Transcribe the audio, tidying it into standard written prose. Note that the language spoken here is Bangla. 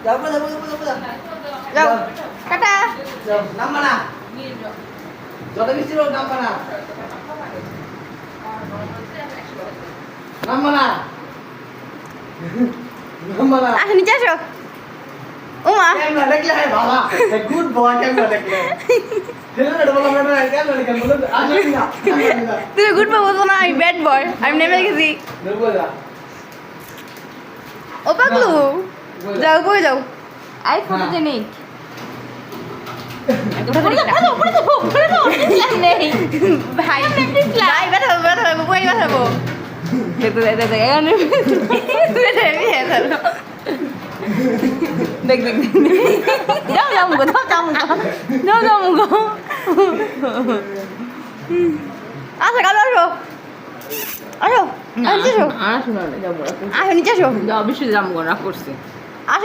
যাও টাটা নাম্বা না যত বৃষ্টি হোক নাম্বা না নাম্বা না নাম্বা না আসো নিচে আসো উমা ক্যামেরা দেখলে হয় বাবা গুড বয় ক্যামেরা দেখলে হেলমেট বলা বেটা ক্যামেরা দেখলে বলো আসো না তুমি গুড বয় বলছো না আমি ব্যাড বয় আমি নেমে গেছি নেবো যা ও পাগলু যাও বই যাও আই ফটো যে নেই ভাই ভাই ব্যথা বই ব্যথাবো দেখ দেখ যাও যাও মুগো যাও যাও মুগো আসো কালো আসো আসো আসো আর শোনা যাবো আসো নিচে আসো যাও বেশি যাবো না করছে